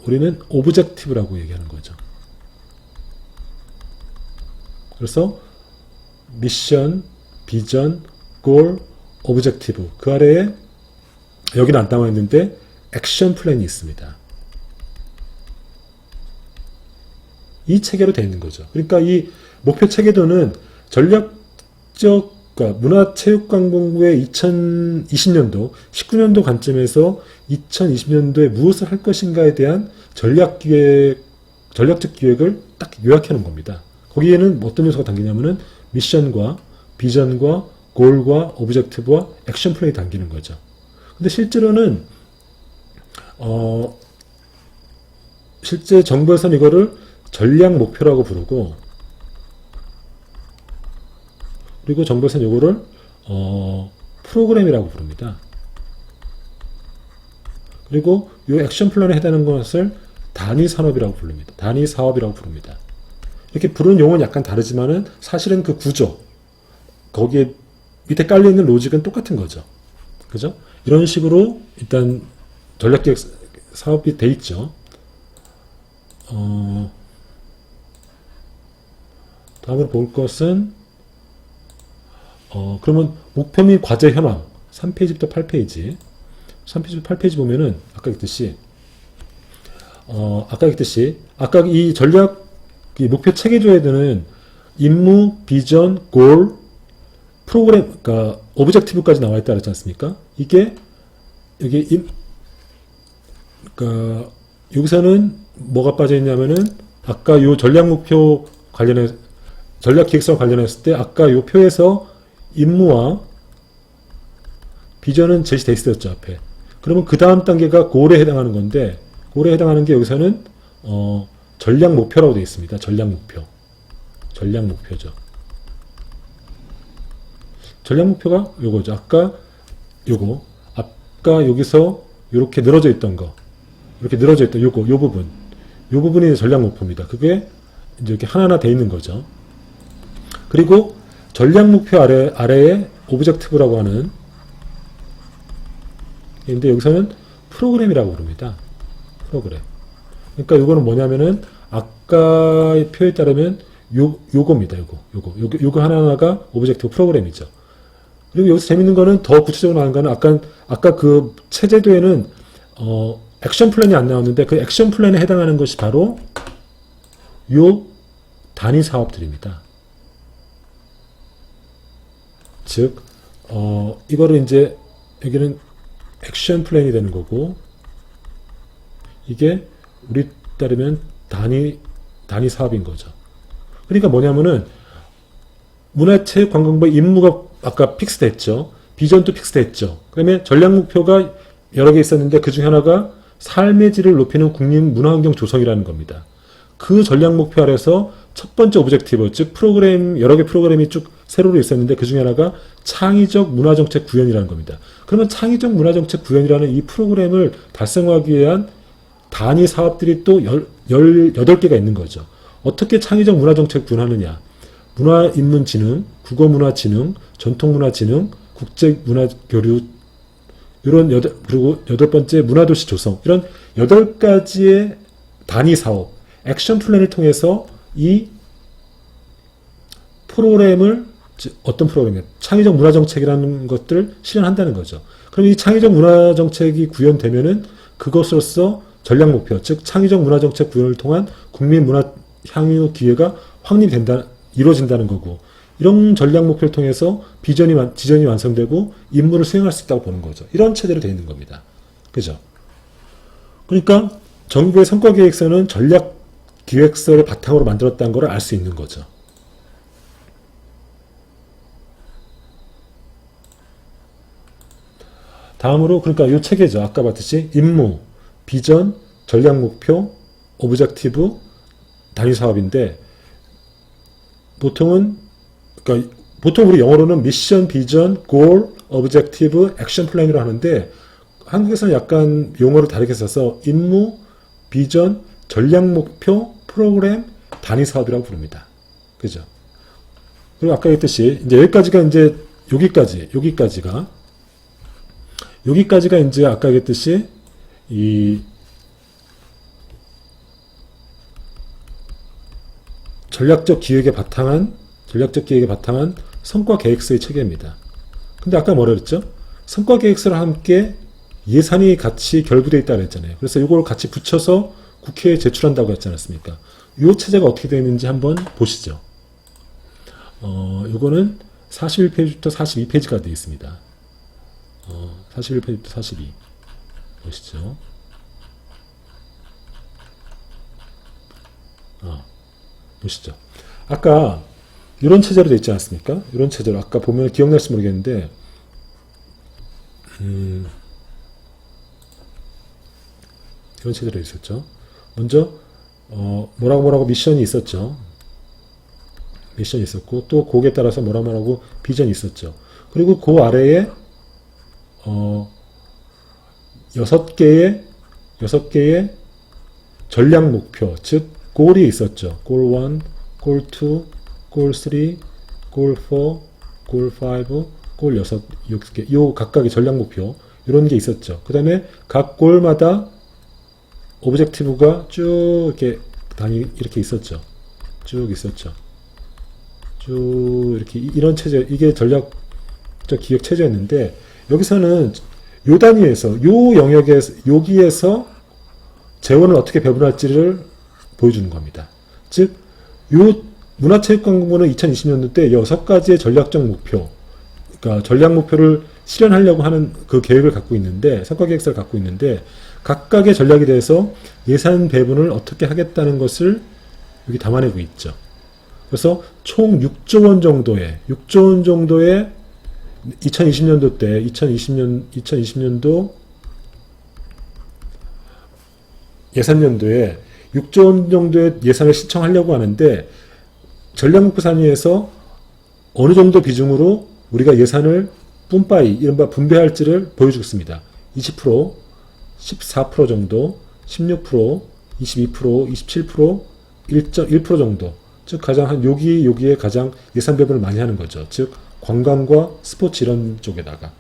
우리는 오브젝티브라고 얘기하는 거죠. 그래서 미션, 비전, 골, 오브젝티브 그 아래에 여기는 안 나와 있는데 액션 플랜이 있습니다. 이 체계로 되어 있는 거죠. 그러니까 이 목표 체계도는 전략적 문화체육관광부의 2020년도, 19년도 관점에서 2020년도에 무엇을 할 것인가에 대한 전략적 기획을 딱 요약해 놓은 겁니다. 거기에는 어떤 요소가 담기냐면은 미션과 비전과 골과 오브젝티브와 액션 플랜이 담기는 거죠. 근데 실제로는 실제 정부에서는 이거를 전략 목표라고 부르고, 그리고 정부에서는 이거를 프로그램이라고 부릅니다. 그리고 이 액션 플랜에 해당하는 것을 단위 산업이라고 부릅니다. 단위 사업이라고 부릅니다. 이렇게 부르는 용어는 약간 다르지만은 사실은 그 구조, 거기에 밑에 깔려 있는 로직은 똑같은 거죠. 그죠? 이런 식으로 일단 전략기획 사업이 돼 있죠. 다음으로 볼 것은 그러면 목표 및 과제 현황 3페이지부터 8페이지 3페이지 8페이지 보면은 아까 얘기했듯이 아까 이 전략 이 목표 체계조에 드는 임무, 비전, 골, 프로그램, 그러니까 오브젝티브까지 나와 있다 그랬지 않습니까? 이게 그러니까 여기서는 뭐가 빠져 있냐면은 아까 요 전략 목표 관련해 전략 기획서 관련했을 때 아까 요 표에서 임무와 비전은 제시돼 있었죠, 앞에. 그러면 그 다음 단계가 골에 해당하는 건데, 골에 해당하는 게 여기서는 전략 목표라고 되어 있습니다. 전략 목표. 전략 목표죠. 전략 목표가 요거죠. 아까 여기서 이렇게 늘어져 있던 거, 이렇게 늘어져 있던 요 부분, 요 부분이 전략 목표입니다. 그게 이제 이렇게 하나하나 되어 있는 거죠. 그리고 전략 목표 아래에 오브젝티브라고 하는, 근데 여기서는 프로그램이라고 부릅니다. 프로그램. 그러니까 이거는 뭐냐면은 아까의 표에 따르면 요겁니다. 요거 하나하나가 오브젝티브 프로그램이죠. 그리고 여기서 재밌는 거는 더 구체적으로 나온 거는 아까 그 체제도에는 액션 플랜이 안 나왔는데 그 액션 플랜에 해당하는 것이 바로 요 단위 사업들입니다. 즉, 이거를 이제 여기는 액션 플랜이 되는 거고, 이게 우리 따르면 단위 사업인 거죠. 그러니까 뭐냐면은 문화체육관광부의 임무가 아까 픽스됐죠. 비전도 픽스됐죠. 그러면 전략 목표가 여러 개 있었는데 그 중에 하나가 삶의 질을 높이는 국민 문화환경 조성이라는 겁니다. 그 전략 목표 아래서 첫 번째 오브젝티브, 즉 프로그램, 여러 개 프로그램이 쭉 세로로 있었는데 그 중에 하나가 창의적 문화정책 구현이라는 겁니다. 그러면 창의적 문화정책 구현이라는 이 프로그램을 달성하기 위한 단위 사업들이 또 18개가 있는 거죠. 어떻게 창의적 문화정책 구현하느냐. 문화인문진흥, 국어문화진흥, 전통문화진흥, 국제문화교류, 그리고 8번째 문화도시 조성. 이런 8가지의 단위 사업, 액션 플랜을 통해서 이 프로그램을, 어떤 프로그램이냐, 창의적 문화정책이라는 것들을 실현한다는 거죠. 그럼 이 창의적 문화정책이 구현되면은 그것으로서 전략 목표, 즉 창의적 문화정책 구현을 통한 국민 문화 향유 기회가 이루어진다는 거고, 이런 전략 목표를 통해서 지전이 완성되고 임무를 수행할 수 있다고 보는 거죠. 이런 체제로 되어 있는 겁니다. 그죠? 그러니까 정부의 성과계획서는 전략 기획서를 바탕으로 만들었다는 걸 알 수 있는 거죠. 다음으로 그러니까 이 체계죠. 아까 봤듯이 임무, 비전, 전략 목표, 오브젝티브, 단위 사업인데 보통 우리 영어로는 미션, 비전, 골, 오브젝티브, 액션 플랜이라고 하는데 한국에서는 약간 용어를 다르게 써서 임무, 비전, 전략 목표, 프로그램 단위 사업이라고 부릅니다. 그죠? 그리고 아까 했듯이 이제 여기까지가 이제 여기까지가 이제 아까 했듯이 이 전략적 기획에 바탕한 성과 계획서의 체계입니다. 근데 아까 뭐라 그랬죠? 성과 계획서랑 함께 예산이 같이 결부되어 있다고 했잖아요. 그래서 이걸 같이 붙여서 국회에 제출한다고 했지 않았습니까? 이 체제가 어떻게 되어 있는지 한번 보시죠. 요거는 41페이지부터 42페이지가 되어 있습니다. 41페이지부터 42 보시죠. 보시죠. 아까 이런 체제로 되어 있지 않았습니까? 이런 체제로 아까 보면 기억날지 모르겠는데 이런 체제로 있었죠. 먼저 뭐라고 미션이 있었죠. 미션이 있었고 또 거기에 따라서 뭐라고 비전이 있었죠. 그리고 그 아래에 6개의 전략 목표, 즉 골이 있었죠. 골 1, 골 2, 골 3, 골 4, 골 5, 골 6개. 요 각각의 전략 목표 이런 게 있었죠. 그 다음에 각 골마다 오브젝티브가 쭉 이렇게 이렇게 있었죠. 쭉 있었죠. 쭉 이렇게 이런 체제, 이게 전략적 기획 체제였는데 여기서는 요 단위에서 요 영역에서 여기에서 재원을 어떻게 배분할지를 보여주는 겁니다. 즉, 요 문화체육관광부는 2020년도 때 6가지의 전략적 목표, 그러니까 전략 목표를 실현하려고 하는 그 계획을 갖고 있는데, 성과 계획서를 갖고 있는데, 각각의 전략에 대해서 예산 배분을 어떻게 하겠다는 것을 여기 담아내고 있죠. 그래서 총 6조 원 정도의 2020년도 예산년도에 6조 원 정도의 예산을 신청하려고 하는데 전략목표 단위에서 어느 정도 비중으로 우리가 예산을 뿜빠이 이른바 분배할지를 보여주겠습니다. 20%, 14% 정도, 16%, 22%, 27%, 1.1% 정도. 즉 가장 한 여기에 가장 예산 배분을 많이 하는 거죠. 즉 관광과 스포츠 이런 쪽에다가.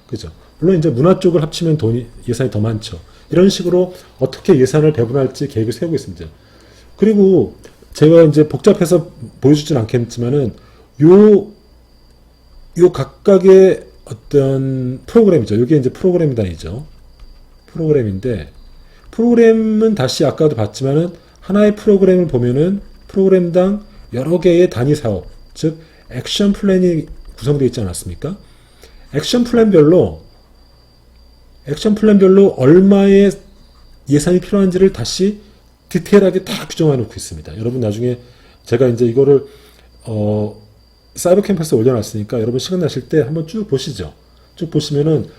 그죠? 물론 이제 문화 쪽을 합치면 예산이 더 많죠. 이런 식으로 어떻게 예산을 배분할지 계획을 세우고 있습니다. 그리고 제가 이제 복잡해서 보여주진 않겠지만은 요 각각의 어떤 프로그램이죠. 이게 이제 프로그램 단위죠. 프로그램인데 프로그램은 다시 아까도 봤지만은 하나의 프로그램을 보면은 프로그램당 여러 개의 단위 사업, 즉 액션 플랜이 구성되어 있지 않았습니까? 액션 플랜별로 얼마의 예산이 필요한지를 다시 디테일하게 다 규정해 놓고 있습니다. 여러분 나중에 제가 이제 이거를 사이버 캠퍼스에 올려놨으니까 여러분 시간 나실 때 한번 쭉 보시죠. 쭉 보시면은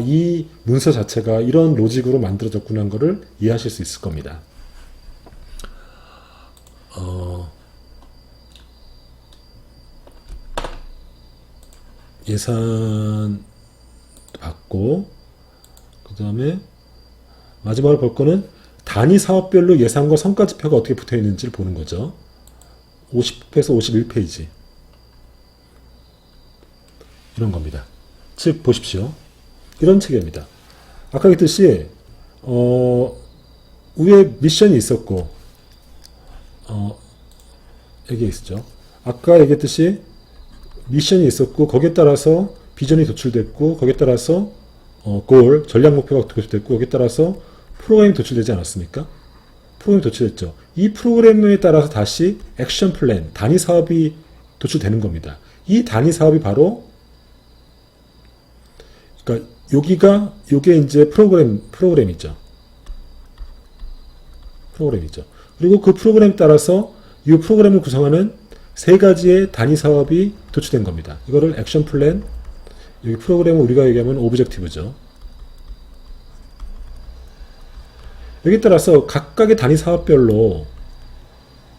이 문서 자체가 이런 로직으로 만들어졌구나 하는 거를 이해하실 수 있을 겁니다. 예산 받고 그 다음에 마지막으로 볼 거는 단위 사업별로 예산과 성과 지표가 어떻게 붙어 있는지를 보는 거죠. 50에서 51페이지 이런 겁니다. 즉 보십시오. 이런 체계입니다. 아까 했듯이 위에 미션이 있었고 여기 있었죠. 아까 얘기했듯이 미션이 있었고 거기에 따라서 비전이 도출됐고 거기에 따라서 골, 전략 목표가 도출됐고 거기에 따라서 프로그램이 도출되지 않았습니까? 프로그램이 도출됐죠. 이 프로그램에 따라서 다시 액션 플랜, 단위 사업이 도출되는 겁니다. 이 단위 사업이 바로 그러니까 요게 이제 프로그램이죠. 그리고 그 프로그램에 따라서 이 프로그램을 구성하는 3가지의 단위 사업이 도출된 겁니다. 이거를 액션 플랜, 여기 프로그램은 우리가 얘기하면 오브젝티브죠. 여기에 따라서 각각의 단위 사업별로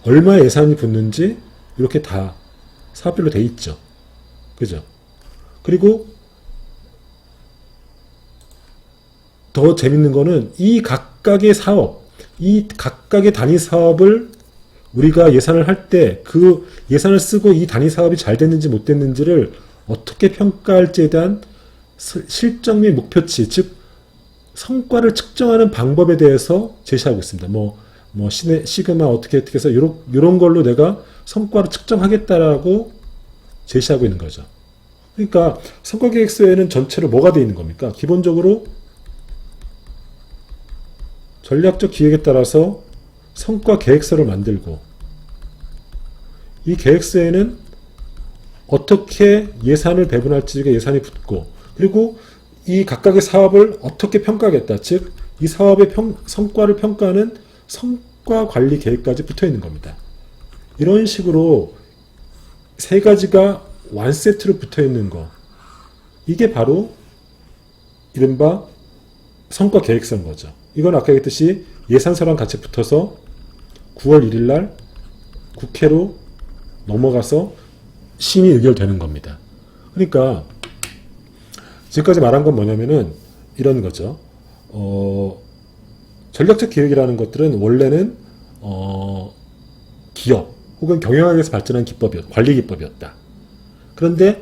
얼마의 예산이 붙는지 이렇게 다 사업별로 돼 있죠. 그죠? 그리고 더 재밌는 거는 이 각각의 단위 사업을 우리가 예산을 할 때 그 예산을 쓰고 이 단위 사업이 잘 됐는지 못 됐는지를 어떻게 평가할지에 대한 실적 및 목표치, 즉 성과를 측정하는 방법에 대해서 제시하고 있습니다. 시그마 어떻게 해서 요런 걸로 내가 성과를 측정하겠다라고 제시하고 있는 거죠. 그러니까 성과계획서에는 전체로 뭐가 되어 있는 겁니까? 기본적으로 전략적 기획에 따라서 성과 계획서를 만들고, 이 계획서에는 어떻게 예산을 배분할지가 예산이 붙고, 그리고 이 각각의 사업을 어떻게 평가하겠다, 즉 이 사업의 성과를 평가하는 성과 관리 계획까지 붙어 있는 겁니다. 이런 식으로 세 가지가 완세트로 붙어 있는 거, 이게 바로 이른바 성과 계획서인 거죠. 이건 아까 얘기했듯이 예산서랑 같이 붙어서 9월 1일 날 국회로 넘어가서 심의 의결되는 겁니다. 그러니까 지금까지 말한 건 뭐냐면은 이런 거죠. 전략적 기획이라는 것들은 원래는 기업 혹은 경영학에서 발전한 관리 기법이었다. 그런데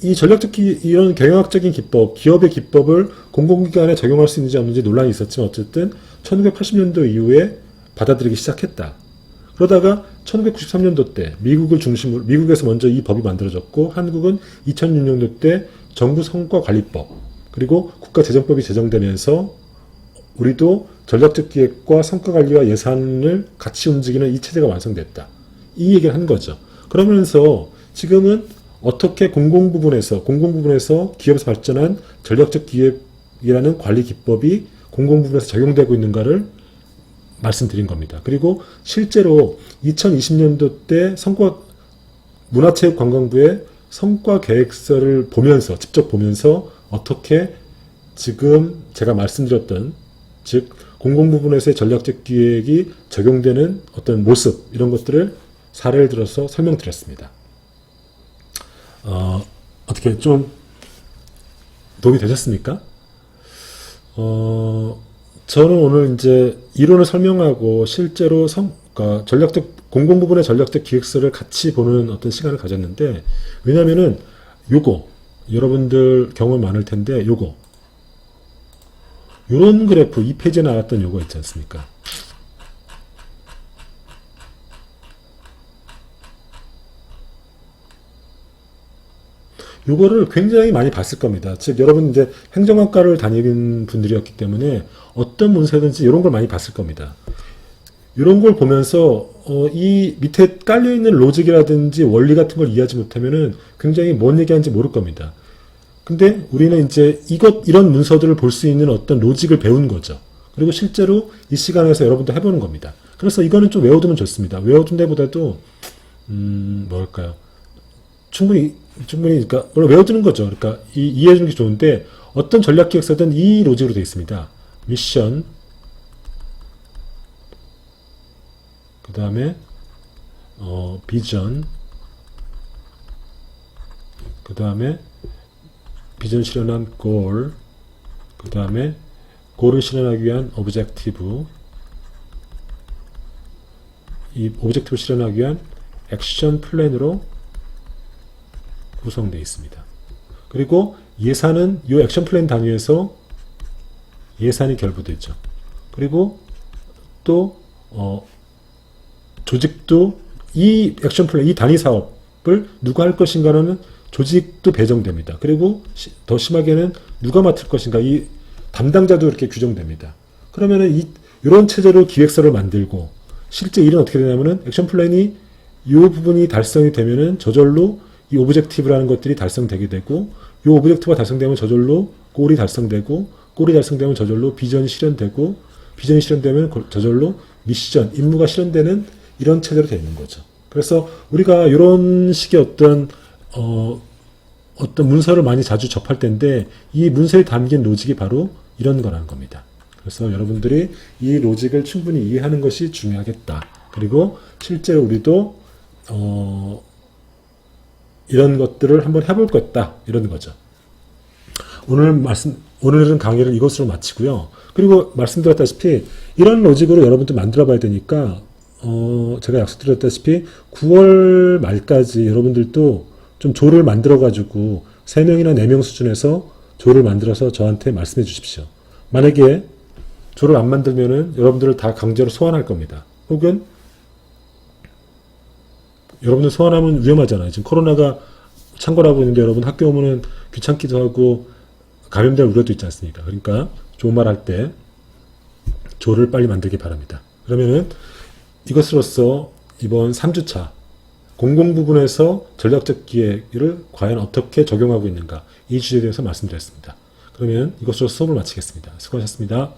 이 이런 경영학적인 기법, 기업의 기법을 공공기관에 적용할 수 있는지 없는지 논란이 있었지만 어쨌든 1980년도 이후에 받아들이기 시작했다. 그러다가 1993년도 때 미국에서 먼저 이 법이 만들어졌고, 한국은 2006년도 때 정부 성과관리법 그리고 국가재정법이 제정되면서 우리도 전략적 기획과 성과관리와 예산을 같이 움직이는 이 체제가 완성됐다. 이 얘기를 한 거죠. 그러면서 지금은 어떻게 공공부분에서 기업에서 발전한 전략적 기획이라는 관리 기법이 공공부분에서 적용되고 있는가를 말씀드린 겁니다. 그리고 실제로 2020년도 때 문화체육관광부의 성과계획서를 직접 보면서 어떻게 지금 제가 말씀드렸던, 즉 공공부분에서의 전략적 기획이 적용되는 어떤 모습, 이런 것들을 사례를 들어서 설명드렸습니다. 어떻게 좀 도움이 되셨습니까? 저는 오늘 이제 이론을 설명하고 실제로 그러니까 공공부분의 전략적 기획서를 같이 보는 어떤 시간을 가졌는데, 왜냐면은 여러분들 경험 많을 텐데, 요런 그래프, 이 페이지에 나왔던 요거 있지 않습니까? 요거를 굉장히 많이 봤을 겁니다. 즉, 여러분 이제 행정학과를 다니는 분들이었기 때문에 어떤 문서든지 이런 걸 많이 봤을 겁니다. 이런 걸 보면서 이 밑에 깔려있는 로직이라든지 원리 같은 걸 이해하지 못하면은 굉장히 뭔 얘기하는지 모를 겁니다. 근데 우리는 이제 이런 문서들을 볼 수 있는 어떤 로직을 배운 거죠. 그리고 실제로 이 시간에서 여러분도 해보는 겁니다. 그래서 이거는 좀 외워두면 좋습니다. 외워둔 데보다도 뭐랄까요, 충분히 그러니까 물론 외워두는 거죠. 그러니까 이해해주는 게 좋은데, 어떤 전략기획서든 이 로직으로 되어 있습니다. 미션, 그 다음에 비전, 그 다음에 비전 실현한 골, 그 다음에 골을 실현하기 위한 오브젝티브, 이 오브젝티브 실현하기 위한 액션 플랜으로 구성되어 있습니다. 그리고 예산은 이 액션 플랜 단위에서 예산이 결부되죠. 그리고 또 조직도 이 액션 플랜, 이 단위 사업을 누가 할 것인가는 조직도 배정됩니다. 그리고 더 심하게는 누가 맡을 것인가, 이 담당자도 이렇게 규정됩니다. 그러면은 이런 체제로 기획서를 만들고, 실제 일은 어떻게 되냐면은 액션 플랜이 이 부분이 달성이 되면은 저절로 이 오브젝티브라는 것들이 달성되게 되고, 이 오브젝티브가 달성되면 저절로 골이 달성되고, 골이 달성되면 저절로 비전이 실현되고, 비전이 실현되면 저절로 미션, 임무가 실현되는 이런 체제로 되어 있는 거죠. 그래서 우리가 이런 식의 어떤 문서를 많이 자주 접할 텐데, 이 문서에 담긴 로직이 바로 이런 거라는 겁니다. 그래서 여러분들이 이 로직을 충분히 이해하는 것이 중요하겠다. 그리고 실제로 우리도 이런 것들을 한번 해볼 거다, 이런 거죠. 오늘은 강의를 이것으로 마치고요. 그리고 말씀드렸다시피 이런 로직으로 여러분들 만들어 봐야 되니까 제가 약속드렸다시피 9월 말까지 여러분들도 좀 조를 만들어가지고 3명이나 4명 수준에서 조를 만들어서 저한테 말씀해 주십시오. 만약에 조를 안 만들면은 여러분들을 다 강제로 소환할 겁니다. 혹은 여러분들 소환하면 위험하잖아요. 지금 코로나가 창궐하고 있는데 여러분 학교 오면은 귀찮기도 하고 감염될 우려도 있지 않습니까? 그러니까 좋은 말 할 때 조를 빨리 만들기 바랍니다. 그러면은 이것으로써 이번 3주차 공공 부분에서 전략적 기획을 과연 어떻게 적용하고 있는가 이 주제에 대해서 말씀드렸습니다. 그러면 이것으로 수업을 마치겠습니다. 수고하셨습니다.